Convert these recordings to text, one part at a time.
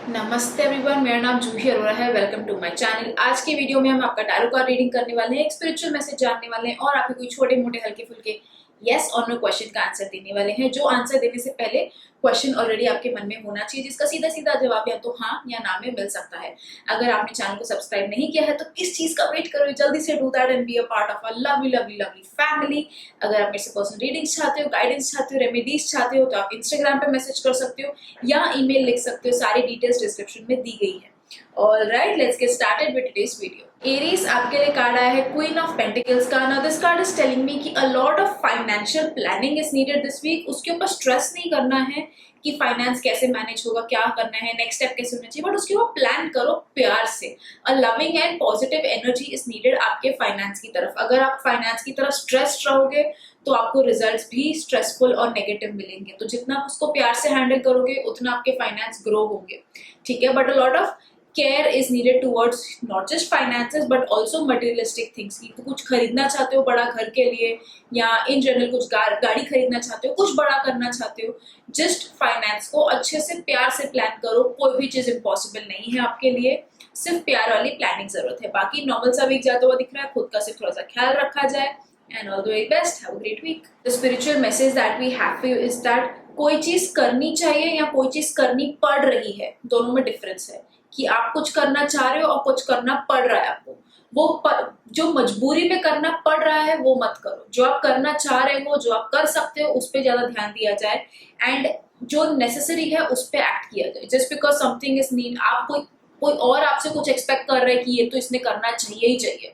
नमस्ते एवरीवन, मेरा नाम जूही अरोरा है। Welcome to my channel. आज के वीडियो में हम आपका टैरो कार्ड रीडिंग करने वाले हैं, एक स्पिरिचुअल मैसेज जानने वाले हैं और आपके कोई छोटे मोटे हल्के फुल्के यस और नो क्वेश्चन का आंसर देने वाले हैं। जो आंसर देने से पहले क्वेश्चन ऑलरेडी आपके मन में होना चाहिए, जिसका सीधा सीधा जवाब या तो हाँ या ना में मिल सकता है। अगर आपने चैनल को सब्सक्राइब नहीं किया है तो किस चीज का वेट करो, जल्दी से do that and be a part of a lovely lovely lovely family. अगर आप मेरे से पर्सनल रीडिंग्स चाहते हो, गाइडेंस चाहते हो, रेमेडीज चाहते हो तो आप इंस्टाग्राम पे मैसेज कर सकते हो या ईमेल लिख सकते हो। सारी डिटेल्स डिस्क्रिप्शन में दी गई है। Alright, let's get started with today's video. Aries, आपके लिए कार्ड आया है क्वीन ऑफ पेंटिकल्स का। Now this card is telling me कि a lot of financial planning is needed this week. उसके ऊपर स्ट्रेस नहीं करना है कि फाइनेंस कैसे मैनेज होगा, क्या करना है, नेक्स्ट स्टेप कैसे होना चाहिए, बट उसके ऊपर प्लान करो प्यार से। A loving and positive energy is needed आपके फाइनेंस की तरफ। अगर आप फाइनेंस की तरफ स्ट्रेस्ड रहोगे तो आपको रिजल्ट्स भी स्ट्रेसफुल और नेगेटिव मिलेंगे। तो जितना आप उसको प्यार से हैंडल करोगे उतना आपके फाइनेंस ग्रो होंगे, ठीक है। But a lot of care is needed towards not just finances but also materialistic things की। तो कुछ खरीदना चाहते हो बड़ा घर के लिए या इन जनरल कुछ गाड़ी खरीदना चाहते हो, कुछ बड़ा करना चाहते हो, जस्ट फाइनेंस को अच्छे से प्यार से प्लान करो। कोई भी चीज इम्पॉसिबल नहीं है आपके लिए, सिर्फ प्यार वाली प्लानिंग जरूरत है। बाकी नॉर्मल सा वीक जाता हुआ दिख रहा है, खुद का सिर्फ थोड़ा सा ख्याल रखा जाए and all the very best. Have a great week. The spiritual message that we have for you is that कोई चीज करनी चाहिए या कोई चीज करनी पड़ रही है, दोनों में डिफरेंस है। कि आप कुछ करना चाह रहे हो और कुछ करना पड़ रहा है आपको। जो मजबूरी में करना पड़ रहा है वो मत करो। जो आप करना चाह रहे हो, जो आप कर सकते हो, उस पर ज्यादा ध्यान दिया जाए एंड जो नेसेसरी है उस पर एक्ट किया जाए। Just because something is need, आप कोई और आपसे कुछ एक्सपेक्ट कर रहा है कि ये तो इसने करना चाहिए ही चाहिए।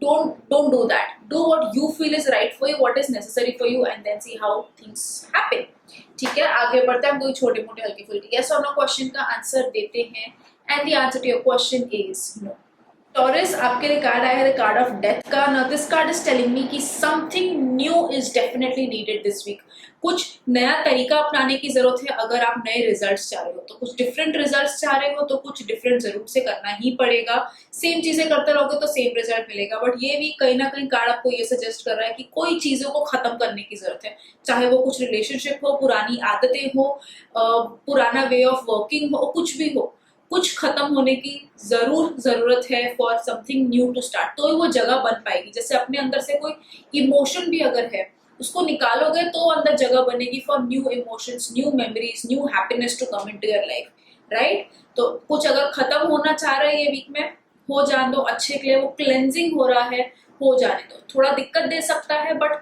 Don't do that. Do what you feel is right for you, what is necessary for you, and then see how things happen. ठीक है, आगे बढ़ते हैं। हम कोई छोटे मोटे हल्के फुल्के yes or no क्वेश्चन का आंसर देते हैं and the answer to your question is no. Taurus, आपके लिए कार्ड आया है द कार्ड ऑफ डेथ का। Now this card is telling me कि something new is definitely needed this week. कुछ नया तरीका अपनाने की जरूरत है। अगर आप नए रिजल्ट्स चाह रहे हो तो कुछ डिफरेंट रिजल्ट्स चाह रहे हो तो कुछ डिफरेंट जरूर से करना ही पड़ेगा। सेम चीजें करते रहोगे तो सेम रिजल्ट मिलेगा, बट ये भी कहीं ना कहीं कार्ड आपको ये सजेस्ट कर रहा है कि कोई चीजों को खत्म करने की जरूरत है। चाहे वो कुछ रिलेशनशिप हो, पुरानी आदतें हो, पुराना वे ऑफ वर्किंग हो, कुछ भी हो, कुछ खत्म होने की जरूरत है for something new to start. तो वो जगह बन पाएगी। जैसे अपने अंदर से कोई इमोशन भी अगर है उसको निकालोगे तो अंदर जगह बनेगी for new emotions, new memories, new happiness to come into your life, right. तो कुछ अगर खत्म होना चाह रहे हैं ये वीक में, हो जाने दो। अच्छे के लिए वो क्लेंजिंग हो रहा है, हो जाने दो। थोड़ा दिक्कत दे सकता है but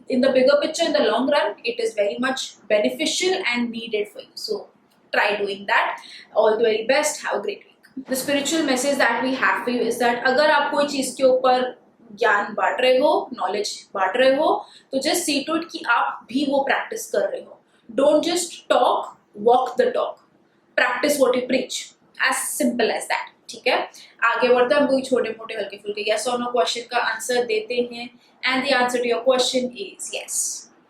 in the bigger picture, in the long run, it is very much beneficial and needed for you. So try doing that. All the very best. Have a great week. The spiritual message that we have for you is that अगर आप कोई चीज के ऊपर ज्ञान बांट रहे हो, नॉलेज बांट रहे हो, तो जस्ट सी टू इट कि आप भी वो प्रैक्टिस कर रहे हो। Don't just talk, walk the talk. Practice what you preach, as simple as that, ठीक है। आगे बढ़ते हैं, हम कोई छोटे मोटे हल्के फुल्के यस और नो क्वेश्चन का आंसर देते हैं and the answer to your question is yes.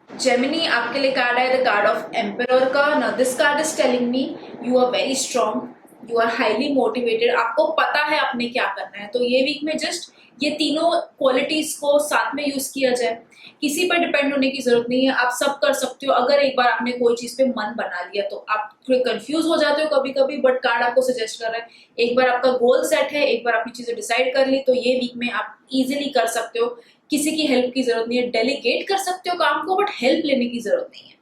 Gemini, आपके लिए कार्ड है द कार्ड ऑफ एम्परर का। Now this card is telling me you are very strong, you are highly motivated. आपको पता है आपने क्या करना है। तो ये वीक में जस्ट ये तीनों क्वालिटीज को साथ में यूज किया जाए। किसी पर डिपेंड होने की जरूरत नहीं है, आप सब कर सकते हो। अगर एक बार आपने कोई चीज पे मन बना लिया तो आप थोड़े कंफ्यूज हो जाते हो कभी कभी, बट कार्ड आपको सजेस्ट कर रहा है एक बार आपका गोल सेट है, एक बार आपने चीजें डिसाइड कर ली तो ये वीक में आप इजीली कर सकते हो। किसी की हेल्प की जरूरत नहीं है। डेलीगेट कर सकते हो काम को बट हेल्प लेने की जरूरत नहीं है,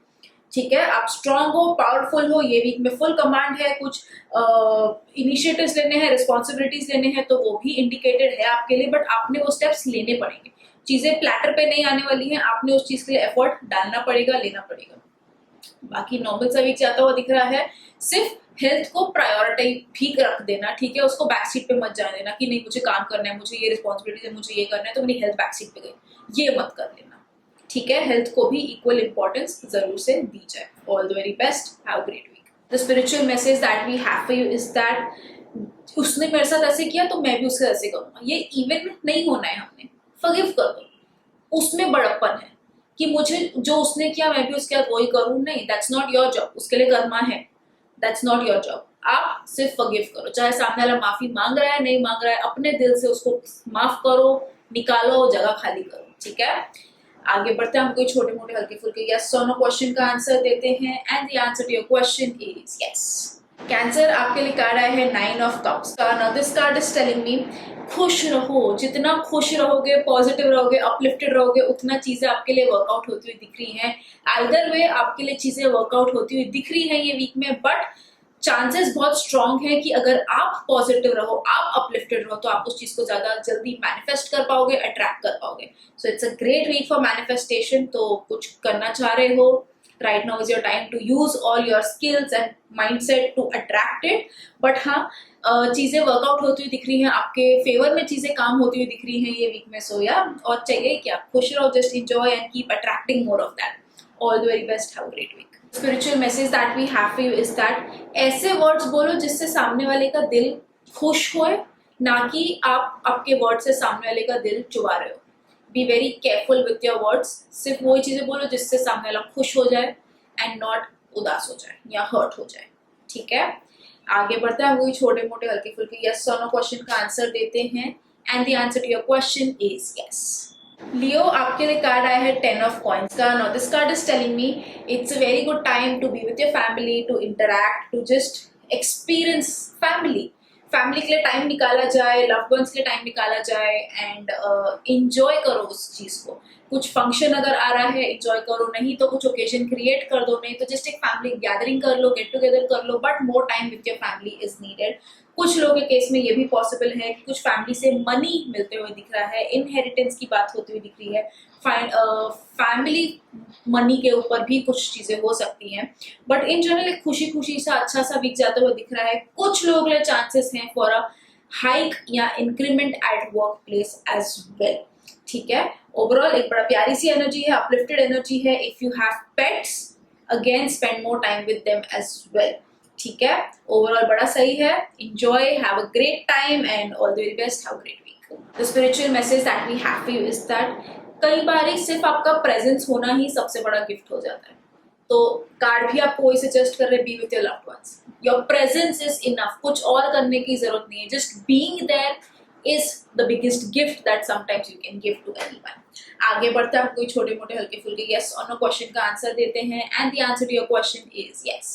ठीक है। आप स्ट्रांग हो, पावरफुल हो। ये वीक में फुल कमांड है। कुछ इनिशिएटिव्स लेने हैं, रिस्पॉन्सिबिलिटीज लेने हैं तो वो भी इंडिकेटेड है आपके लिए, बट आपने वो स्टेप्स लेने पड़ेंगे। चीजें प्लेटर पे नहीं आने वाली हैं, आपने उस चीज के लिए एफर्ट डालना पड़ेगा, लेना पड़ेगा। बाकी नॉर्मल सा वीक जाता हुआ दिख रहा है। सिर्फ हेल्थ को प्रायोरिटी भी रख देना, ठीक है। उसको बैक सीट पे मत जाने देना कि नहीं मुझे काम करना है, मुझे ये रिस्पॉन्सिबिलिटी है, मुझे ये करना है तो मेरी हेल्थ बैक सीट पे गई, ये मत कर लेना, ठीक है। हेल्थ को भी इक्वल इंपॉर्टेंस जरूर से दी जाए। All the very best, have a great week. The spiritual message that we have for you is that उसने मेरे साथ ऐसे किया तो मैं भी उसके ऐसे करूंगा। ये इवन नहीं होना है, हमने फॉरगिव कर दो। उसमें बड़प्पन है कि मुझे जो उसने किया मैं भी उसके साथ वही करूं, नहीं, दैट्स नॉट योर जॉब। उसके लिए कर्मा है, दैट्स नॉट योर जॉब। आप सिर्फ फॉरगिव करो। चाहे सामने वाला माफी मांग रहा है, नहीं मांग रहा है, अपने दिल से उसको माफ करो, निकालो, जगह खाली करो, ठीक है। आगे बढ़ते हैं, हम कोई छोटे मोटे हल्के फुल्के यस और नो क्वेश्चन का आंसर देते हैं and the answer to your question is yes. Cancer आपके लिए कार्ड आया है 9 ऑफ कप्स का। Now this card is telling me खुश रहो, जितना खुश रहोगे, पॉजिटिव रहोगे, अपलिफ्टेड रहोगे, उतना चीजें आपके लिए वर्कआउट होती हुई दिख रही हैं। आइदर वे आपके लिए चीजें वर्कआउट होती हुई दिख रही हैं ये वीक में, बट चांसेस बहुत स्ट्रांग है कि अगर आप पॉजिटिव रहो, आप अपलिफ्टेड रहो, तो आप उस चीज को ज्यादा जल्दी मैनिफेस्ट कर पाओगे, अट्रैक्ट कर पाओगे। So it's a great week for manifestation. तो कुछ करना चाह रहे हो, right now is your time to use all your skills and mindset to attract it। but हाँ, चीजें वर्कआउट होती हुई दिख रही हैं, आपके फेवर में चीजें काम होती हुई दिख रही हैं ये वीक में। सो या और चाहिए क्या, खुश रहो, just enjoy and keep attracting more of that। all the very best, have a great week। spiritual message that we have for you is that ऐसे words बोलो जिससे सामने वाले का दिल खुश होए, ना कि आप आपके वर्ड से सामने वाले का दिल चुबा रहे हो। B very careful with your words. सिर्फ वही चीजें बोलो जिससे सामने वाला खुश हो जाए एंड नॉट उदास हो जाए या हर्ट हो जाए। ठीक है, आगे बढ़ते हैं, वही छोटे मोटे हल्के फुल्के यस और नो क्वेश्चन का आंसर देते हैं। And the answer to your question is yes. Leo आपके लिए कार्ड आया है 10 ऑफ कॉइंस का। Now this card is telling me it's a very good time to be with your family, to interact, to just experience family. Family के लिए time निकाला जाए, loved ones के लिए टाइम निकाला जाए एंड इंजॉय करो उस चीज को। कुछ फंक्शन अगर आ रहा है इंजॉय करो, नहीं तो कुछ ओकेजन क्रिएट कर दो, नहीं तो जस्ट एक फैमिली गैदरिंग कर लो, गेट टुगेदर कर लो, but more time with your family is needed. कुछ लोगों के केस में ये भी पॉसिबल है कि कुछ फैमिली से मनी मिलते हुए दिख रहा है, इनहेरिटेंस की बात होती हुई दिख रही है, फैमिली मनी के ऊपर भी कुछ चीजें हो सकती हैं। बट इन जनरल एक खुशी खुशी सा अच्छा सा वीक जाते हुए दिख रहा है। कुछ लोगों के लिए चांसेस हैं फॉर अ हाइक या increment at work place as well. ठीक है, ओवरऑल एक बड़ा प्यारी सी एनर्जी है, अपलिफ्टेड एनर्जी है। If you have pets, again spend more time with them as well. ठीक है, ओवरऑल बड़ा सही है। Enjoy, have a great time and all the very best, have a great week. The spiritual message that we have for you is that कई बार सिर्फ आपका presence होना ही सबसे बड़ा गिफ्ट हो जाता है। तो कार्ड भी आपको वही सजेस्ट कर रहे हैं, be with your loved ones. Your presence is enough, कुछ और करने की जरूरत नहीं है। Just being there is the biggest gift that sometimes you can give to anyone. आगे बढ़ते हैं, कोई छोटे मोटे हल्के फुल्के यस और नो क्वेश्चन का आंसर देते हैं and the answer to your question is yes.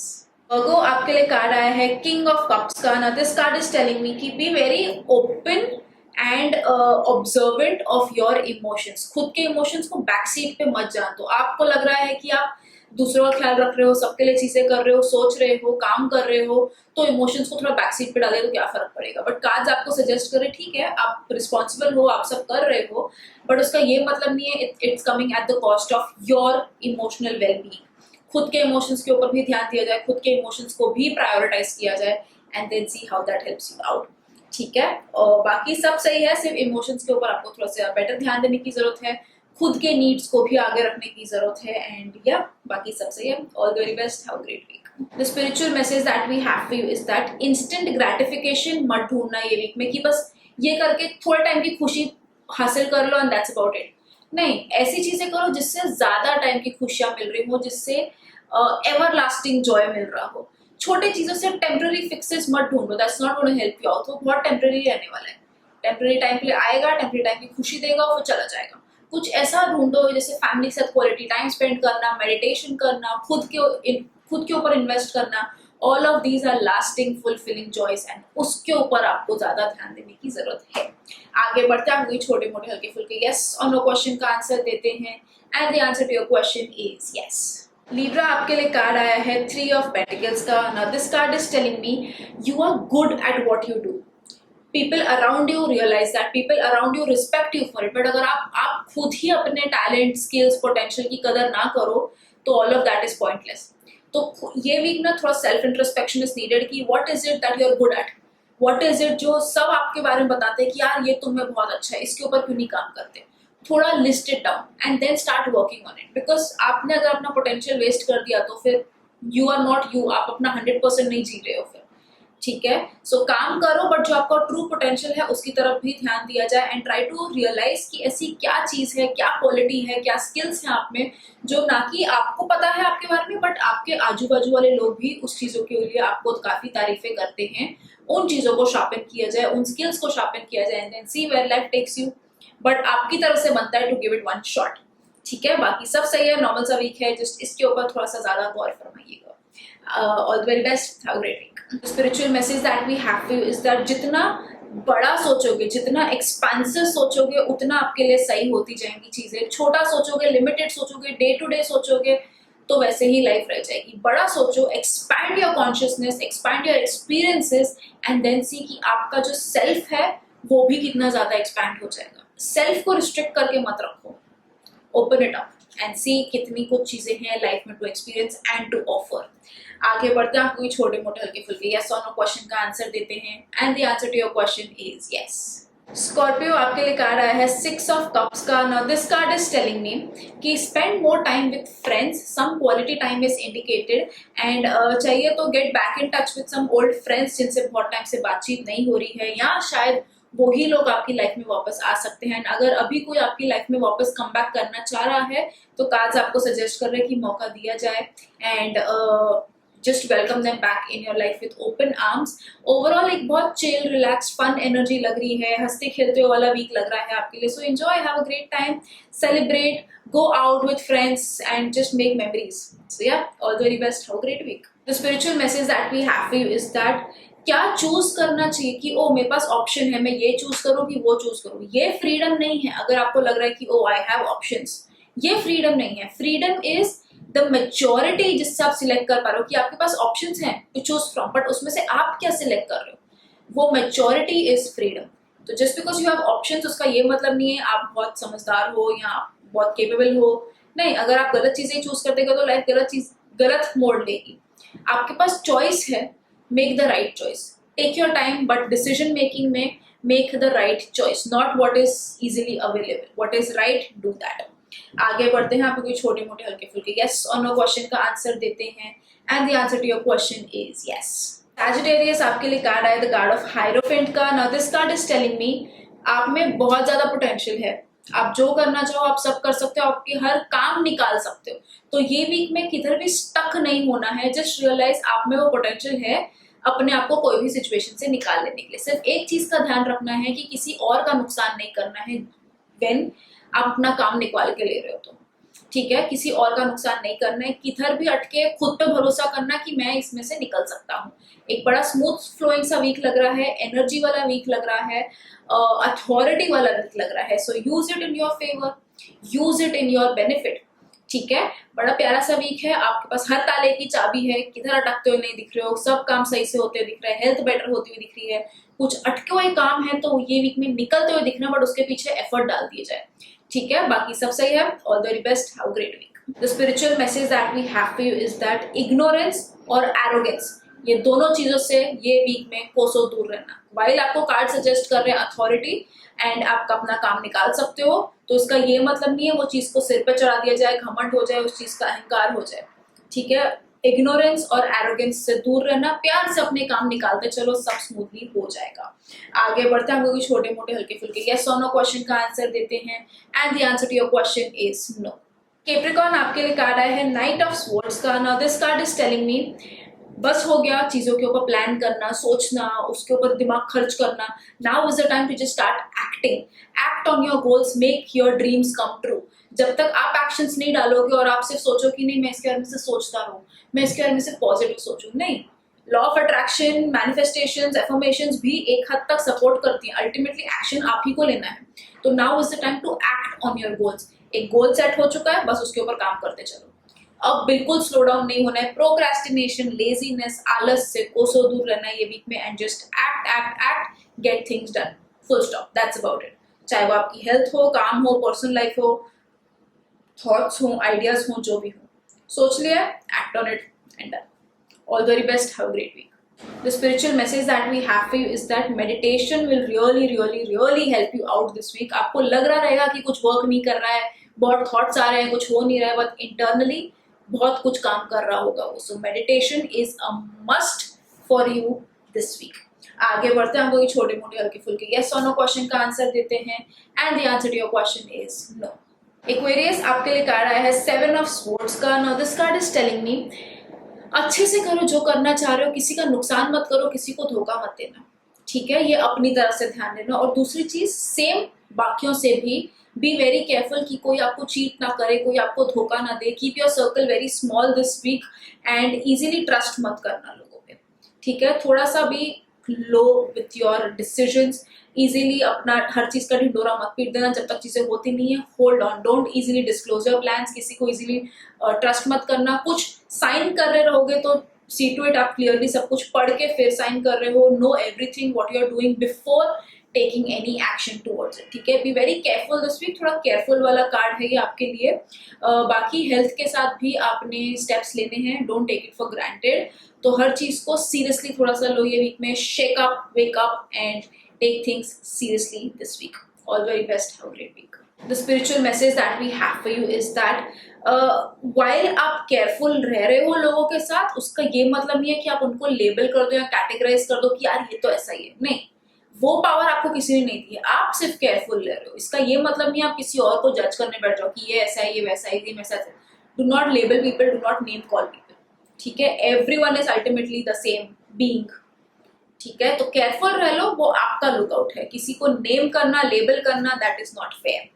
Virgo आपके लिए कार्ड आया है किंग ऑफ कप्स का। Now this card is telling me कि be very open and observant of your emotions. खुद के इमोशंस को बैक सीट पे मत जान दो। आपको लग रहा है कि आप दूसरों का ख्याल रख रहे हो, सबके लिए चीजें कर रहे हो, सोच रहे हो, काम कर रहे हो, तो इमोशंस को थोड़ा बैक सीट पे डाले तो क्या फर्क पड़ेगा। बट कार्ड्स आपको सजेस्ट कर रहे ठीक है, आप रिस्पॉन्सिबल हो, आप सब कर रहे हो, बट उसका ये मतलब नहीं है it's coming at the cost of your emotional wellbeing. खुद के इमोशंस के ऊपर भी ध्यान दिया जाए, खुद के इमोशंस को भी प्रायोरिटाइज किया जाए and then see how that helps you out. ठीक है, और बाकी सब सही है, सिर्फ इमोशंस के ऊपर आपको थोड़ा सा बेटर ध्यान देने की जरूरत है, खुद के नीड्स को भी आगे रखने की जरूरत है एंड या बाकी सब सही है। All the very best, have a great week. The spiritual message that we have for you is that instant gratification मत ढूंढना ये वीक में कि बस ये करके थोड़े टाइम की खुशी हासिल कर लो एंड दैट्स अबाउट इट। नहीं, ऐसी चीजें करो जिससे ज्यादा टाइम की खुशियां मिल रही हो, जिससे एवर लास्टिंग जॉय मिल रहा हो। छोटे चीजों से टेम्पररी फिक्सेस मत ढूंढो, that's not gonna help you out. वो बहुत टेम्पररी रहने वाला है, टेम्पररी टाइम के लिए आएगा, टेम्पररी टाइम की खुशी देगा और फिर चला जाएगा। कुछ ऐसा ढूंढो जैसे फैमिली के साथ क्वालिटी टाइम स्पेंड करना, मेडिटेशन करना, खुद के ऊपर इन्वेस्ट करना। All of these are lasting fulfilling joys and उसके ऊपर आपको ज्यादा ध्यान देने की जरूरत है। आगे बढ़ते हैं, कोई छोटे मोटे हल्के फुल्के यस और नो क्वेश्चन का आंसर देते हैं and the answer to your question is yes. Libra आपके लिए कार्ड आया है 3 ऑफ पेंटिकल्स का। Now this card is telling me you are good at what you do. People around you realise that, people around you respect you for it. But अगर आप खुद ही अपने talent, skills, potential की कदर ना करो तो all of that is pointless. तो ये वीक ना थोड़ा सेल्फ इंट्रोस्पेक्शन इज नीडेड कि what is it that you are good at, what is it जो सब आपके बारे में बताते हैं कि यार ये तुम्हें बहुत अच्छा है, इसके ऊपर क्यों नहीं काम करते। थोड़ा list it down and then start working on it. Because आपने अगर अपना पोटेंशियल वेस्ट कर दिया तो फिर यू आर नॉट यू, आप अपना 100% नहीं जी रहे हो फिर। ठीक है, सो काम करो बट जो आपका ट्रू पोटेंशियल है उसकी तरफ भी ध्यान दिया जाए एंड ट्राई टू रियलाइज कि ऐसी क्या चीज है, क्या क्वालिटी है, क्या स्किल्स हैं आप में जो ना कि आपको पता है आपके बारे में बट आपके आजू बाजू वाले लोग भी उस चीजों के लिए आपको काफी तारीफें करते हैं। उन चीजों को शार्पन किया जाए, उन स्किल्स को शार्पन किया जाए and then see where life takes you. But आपकी तरफ से बनता है to give it one shot. ठीक है, बाकी सब सही है, नॉर्मल सा वीक है, जस्ट इसके ऊपर थोड़ा सा ज्यादा गौर फरमाइएगा। All the very best, have a great week. Spiritual message that we have for you is that जितना बड़ा सोचोगे, जितना एक्सपेंसिव सोचोगे, उतना आपके लिए सही होती जाएंगी चीजें। छोटा सोचोगे, लिमिटेड सोचोगे, डे टू डे सोचोगे, तो वैसे ही लाइफ रह जाएगी। बड़ा सोचो, expand your consciousness, expand your experiences and then see कि आपका जो सेल्फ है वो भी कितना ज्यादा एक्सपैंड हो जाएगा। सेल्फ को रिस्ट्रिक्ट करके मत रखो, open it up and see कितनी कुछ चीजें हैं लाइफ में to experience and to offer. आगे बढ़ते हैं, आपको कोई छोटे मोटे हल्के फुल्के यस और नो क्वेश्चन का आंसर देते हैं and the answer to your question is yes. Scorpio, आपके लिए कार्ड आया है 6 ऑफ कप्स का। Now this card is telling me कि spend more time with friends, some quality time is indicated and चाहिए तो get back in touch with some old friends जिनसे बहुत टाइम से बातचीत नहीं हो रही है, या शायद वही लोग आपकी लाइफ में वापस आ सकते हैं। अगर अभी कोई आपकी लाइफ में वापस कम बैक करना चाह रहा है तो कार्ड्स आपको सजेस्ट कर रहे हैं कि मौका दिया जाए and just welcome them back in your life with open arms. Overall एक बहुत चिल, रिलैक्स, फन एनर्जी लग रही है, हंसते खेलते वाला वीक लग रहा है आपके लिए। So enjoy, have a great time, celebrate, go out with friends and just make memories. So या, all the very best, have a great week. The spiritual message that we have for you is that क्या choose करना चाहिए कि ओ मेरे पास option है, मैं ये choose करूं कि वो चूज करूं, ये फ्रीडम नहीं है। अगर आपको लग रहा है कि ओ आई हैव ऑप्शंस, ये फ्रीडम नहीं है। फ्रीडम इज द मेच्योरिटी जिससे आप सिलेक्ट कर पा रहे हो कि आपके पास ऑप्शंस हैं टू चूज फ्रॉम, बट उसमें से आप क्या सिलेक्ट कर रहे हो, वो मेच्योरिटी इज फ्रीडम। तो just because you have options उसका ये मतलब नहीं है आप बहुत समझदार हो या आप बहुत केपेबल हो। नहीं, अगर आप गलत चीजें चूज कर देगा तो लाइफ गलत मोड़ लेगी। आपके पास चॉइस है, make the right choice, take your time, but decision making में make the right choice, not what is easily available, what is right, do that. आगे बढ़ते हैं, आपको कोई छोटे मोटे हल्के फुल्के यस और नो क्वेश्चन का आंसर देते हैं and the answer to your question is yes. Sagittarius, आपके लिए कार्ड आया द कार्ड ऑफ हायरोफेंट का। Now this card is telling me आप में बहुत ज्यादा पोटेंशियल है, आप जो करना चाहो आप सब कर सकते हो, आपके हर काम निकाल सकते हो। तो ये वीक में किधर भी स्टक नहीं होना है, जस्ट रियलाइज आप में वो पोटेंशियल है अपने आप को कोई भी सिचुएशन से निकाल लेने के लिए। सिर्फ एक चीज का ध्यान रखना है कि किसी और का नुकसान नहीं करना है व्हेन आप अपना काम निकाल के ले रहे हो तो, ठीक है। किसी और का नुकसान नहीं करना है, किधर भी अटके खुद पे भरोसा करना कि मैं इसमें से निकल सकता हूँ। एक बड़ा स्मूथ फ्लोइंग सा वीक लग रहा है, एनर्जी वाला वीक लग रहा है, अथॉरिटी वाला वीक लग रहा है। So use it in your favour, use it in your benefit, ठीक है। बड़ा प्यारा सा वीक है, आपके पास हर ताले की चाबी है, किधर अटकते हुए नहीं दिख रहे हो, सब काम सही से होते हुए दिख रहे हैं, हेल्थ बेटर होती हुई दिख रही है, कुछ अटके हुए काम है तो ये वीक में निकलते हुए दिखना, बट उसके पीछे एफर्ट डाल दिए जाए, ठीक है। बाकी सब सही है, all the very best, have a great week. The spiritual message that we have for you is that ignorance और एरोगेंस, ये दोनों चीजों से ये वीक में कोसों दूर रहना। वाइल आपको कार्ड सजेस्ट कर रहे हैं अथॉरिटी एंड आपका अपना काम निकाल सकते हो, तो इसका ये मतलब नहीं है वो चीज को सिर पे चढ़ा दिया जाए, घमंड हो जाए, उस चीज का अहंकार हो जाए, ठीक है। इग्नोरेंस और एरोगेंस से दूर रहना, प्यार से अपने काम निकालते चलो, सब स्मूथली हो जाएगा। आगे बढ़ते हैं, हम लोग छोटे मोटे हल्के फुल्के यस और नो क्वेश्चन का आंसर देते हैं and the answer to your question is no. Capricorn, आपके लिए कार्ड आया है नाइट ऑफ स्वॉर्ड्स का। Now this card is telling me बस हो गया चीजों के ऊपर प्लान करना, सोचना, उसके ऊपर दिमाग खर्च करना। Now is the time to just start acting, act on your goals, make your dreams come true. जब तक आप एक्शंस नहीं डालोगे और आप सिर्फ सोचो कि नहीं मैं इसके बारे में से सोचता रहूं, मैं इसके बारे में से पॉजिटिव सोचूं, नहीं। Law of attraction, manifestations, affirmations भी एक हद तक सपोर्ट करती हैं, अल्टीमेटली एक्शन आप ही को लेना है। तो now is the time to act on your goals. एक गोल सेट हो चुका है, बस उसके ऊपर काम करते चलो। अब बिल्कुल स्लो डाउन नहीं होना है, प्रोक्रेस्टिनेशन, लेजीनेस, आलस से कोसों दूर रहना है ये वीक में and just act act act, get things done, full stop, that's about it. चाहे वो आपकी हेल्थ हो, काम हो, पर्सनल लाइफ हो, थॉट्स हो, आइडियाज हो, जो भी हो, सोच लिया, act on it and done. All the very best, have a great week. The spiritual message that we have for you is that meditation will really help you out this week. आपको लग रहा रहेगा कि कुछ work नहीं कर रहा है, बहुत थॉट्स आ रहे हैं, कुछ हो नहीं रहा है, बट इंटरनली बहुत कुछ काम कर रहा होगा वो। So meditation is a must for you this week. आगे बढ़ते हैं, हम लोग छोटे मोटे हल्के फुल्के यस और नो क्वेश्चन का आंसर देते हैं and the answer to your question is no. Aquarius, आपके लिए कार्ड आया है 7 ऑफ स्वॉर्ड्स का। Now this card is telling me अच्छे से करो जो करना चाह रहे हो, किसी का नुकसान मत करो, किसी को धोखा मत देना, ठीक है, ये अपनी तरफ से ध्यान देना। और दूसरी चीज सेम बाकियों से भी बी वेरी केयरफुल कि कोई आपको चीट ना करे, कोई आपको धोखा ना दे। Keep your circle very small this week and easily trust मत करना लोगों पे, ठीक है। थोड़ा सा भी लो विथ योर डिसीजंस, इजीली अपना हर चीज का ढिंडोरा मत पीट देना जब तक चीजें होती नहीं है। Hold on, don't easily disclose your plans, किसी को इजीली ट्रस्ट मत करना। कुछ साइन कर रहे रहोगे तो सी टू इट आप क्लियरली सब कुछ पढ़ के फिर साइन कर रहे हो। Know everything what you are doing before taking any action towards it, ठीक है। Be very careful this week, थोड़ा केयरफुल वाला कार्ड है ये आपके लिए। बाकी हेल्थ के साथ भी आपने स्टेप्स लेने हैं, don't take it for granted. तो हर चीज को सीरियसली थोड़ा सा लो ये वीक में। Shake up, wake up and take things seriously this week. All very best, have a great week. The spiritual message that we have for you is that while आप careful रह रहे हो लोगों के साथ, उसका ये मतलब नहीं है कि आप उनको लेबल कर दो या कैटेगराइज कर दो कि यार ये तो ऐसा ही है। नहीं, वो पावर आपको किसी ने नहीं दी है, आप सिर्फ केयरफुल रह रहे हो। इसका ये मतलब नहीं आप किसी और को जज करने बैठ जाओ कि ये ऐसा है, ये वैसा है, ये वैसा है। Do not label people, do not name call people, ठीक है। Everyone is ultimately the same being, ठीक है। तो केयरफुल रह लो, वो आपका लुकआउट है। किसी को नेम करना, लेबल करना, दैट इज नॉट फेयर,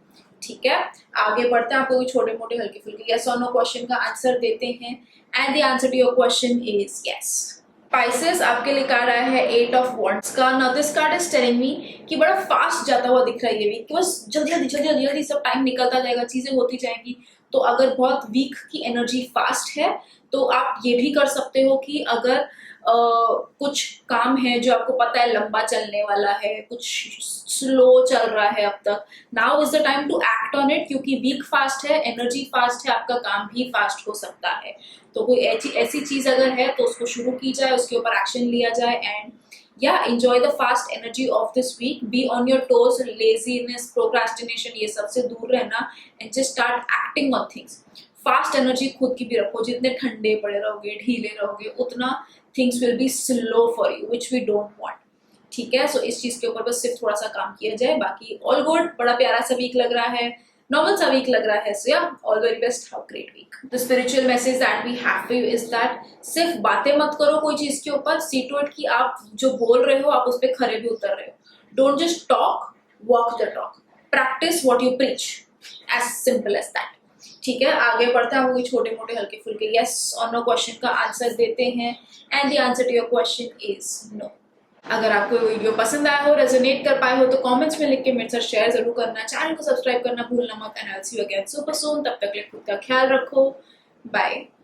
ठीक है। आगे बढ़ते हैं, आपको कोई छोटे मोटे हल्के फुल्के यस और नो क्वेश्चन का आंसर देते हैं and the answer to your question is yes. Spices आपके लिए कार्ड आया है 8 ऑफ वॉन्ड्स का। Now this card is telling me कि बड़ा फास्ट जाता हुआ दिख रहा है ये वीक, कि बस जल्दी जल्दी जल्दी जल्दी जल्दी सब टाइम निकलता जाएगा, चीजें होती जाएंगी। तो अगर बहुत वीक की एनर्जी फास्ट है तो आप ये भी कर सकते हो कि अगर कुछ काम है जो आपको पता है लंबा चलने वाला है, कुछ स्लो चल रहा है अब तक, now is the time to act on it, क्योंकि वीक फास्ट है, एनर्जी फास्ट है, आपका काम भी फास्ट हो सकता है। तो कोई ऐसी चीज अगर है तो उसको शुरू की जाए, उसके ऊपर एक्शन लिया जाए एंड या enjoy the fast energy of this week. Be on your toes, laziness, procrastination, ये सबसे दूर रहना and just start acting on things. Fast energy खुद की भी रखो, जितने ठंडे पड़े रहोगे, ढीले रहोगे, उतना things will be slow for you, which we don't want, ठीक है। सो इस चीज के ऊपर बस सिर्फ थोड़ा सा काम किया जाए, बाकी ऑल गुड। बड़ा प्यारा सा वीक लग रहा है, नॉर्मल सा वीक लग रहा है। सो या all very best, have great week. The spiritual message that we have for you is that सिर्फ बातें मत करो कोई चीज के ऊपर, सी टू इट कि आप जो बोल रहे हो आप उस पर खरे भी उतर रहे हो। Don't just talk, walk the talk, practice what you preach, as simple as that, ठीक है। आगे बढ़ते हैं, कोई छोटे मोटे हल्के फुल्के यस और नो क्वेश्चन का आंसर देते हैं and the answer to your question is no. अगर आपको वीडियो पसंद आया हो, रेजोनेट कर पाए हो तो कमेंट्स में लिख के मेरे साथ शेयर जरूर करना। चैनल को सब्सक्राइब करना भूलना मत and I will see you again super soon. तब तक के लिए खुद का ख्याल रखो, बाय।